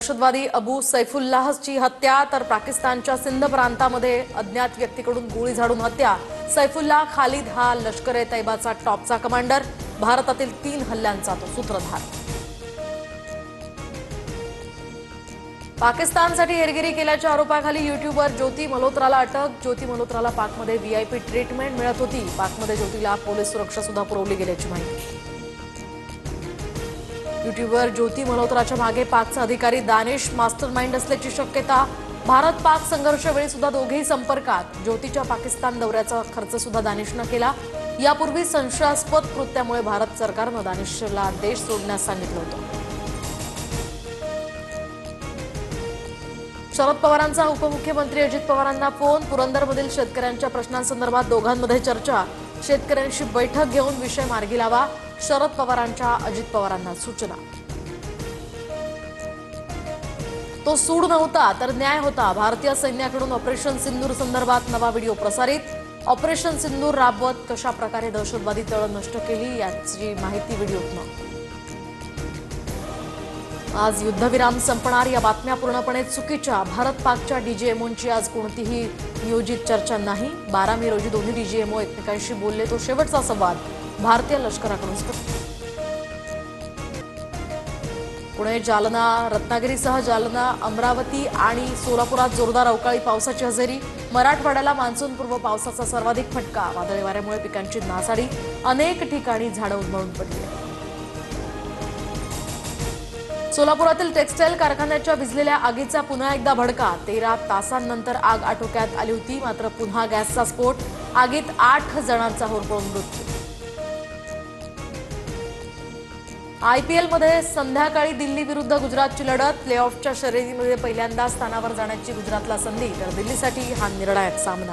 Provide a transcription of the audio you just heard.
दहशतवादी अबू सैफुल्लाहची हत्या तर पाकिस्तानच्या सिंध प्रांतामध्ये अज्ञात व्यक्तीकडून गोळी झाडून हत्या। सैफुल्लाह खालिद हा लष्कर-ए-तैयबाचा टॉपचा कमांडर, भारतातील 3 हल्ल्यांचा तो सूत्रधार। पाकिस्तानसाठी हेरगिरी केल्याच्या आरोपाखाली यूट्यूबर ज्योती मल्होत्राला अटक। ज्योती मल्होत्राला पाकमध्ये व्हीआयपी ट्रीटमेंट मिळत होती। पाकमध्ये ज्योतीला पोलीस सुरक्षा सुद्धा पुरवली गेल्याची माहिती। यूट्यूबर ज्योती मल्होत्राच्या मागे पाकचा अधिकारी दानिश मास्टरमाइंड असल्याची शक्यता। भारत-पाक संघर्षावेळी सुद्धा दोघेही संपर्कात। ज्योतीच्या पाकिस्तान दौऱ्याचा खर्च सुद्धा दानिशनं केला। यापूर्वी संशयास्पद कृत्यामुळे भारत सरकारनं दानिशला देश सोडण्यास सांगितलं होतं। शरद पवारांचा उपमुख्यमंत्री अजित पवारांना फोन। पुरंदरमधील शेतकऱ्यांच्या प्रश्नांसंदर्भात दोघांमध्ये चर्चा। शेतकऱ्यांशी बैठक घेऊन विषय मार्गी लावा, शरद पवारांच्या अजित पवारांना सूचना। तो सूड नव्हता तर न्याय होता। भारतीय सैन्याकडून ऑपरेशन सिंदूर संदर्भात नवा व्हिडिओ प्रसारित। ऑपरेशन सिंदूर राबवत कशा प्रकारे दहशतवादी तळ नष्ट केली याची माहिती व्हिडिओतनं। आज युद्धविराम संपणार या बातम्या पूर्णपणे चुकीच्या। भारत-पाकच्या डीजीएमओंची आज कोणतीही नियोजित चर्चा नाही। 12 मे रोजी दोन्ही डीजीएमओ एकमेकांशी बोलले, तो शेवटचा संवाद भारतीय लष्कराकडून स्पष्ट। पुणे, जालना, रत्नागिरीसह जालना, अमरावती आणि सोलापुरात जोरदार अवकाळी पावसाची हजेरी। मराठवाड्याला मान्सूनपूर्व पावसाचा सर्वाधिक फटका। वादळी वाऱ्यामुळे पिकांची नासाडी, अनेक ठिकाणी झाडं उन्मळून पडली। सोलापुरातील टेक्सटाईल कारखान्याच्या भिजलेल्या आगीचा पुन्हा एकदा भडका। 13 तासांनंतर आग आटोक्यात आली होती, मात्र पुन्हा गॅसचा स्फोट। आगीत 8 जणांचा होरपळून मृत्यू। आयपीएलमध्ये संध्याकाळी दिल्ली विरुद्ध गुजरातची लढत। प्लेऑफच्या शर्यतीमध्ये पहिल्यांदा स्थानावर जाण्याची गुजरातला संधी, तर दिल्लीसाठी हा निर्णायक सामना।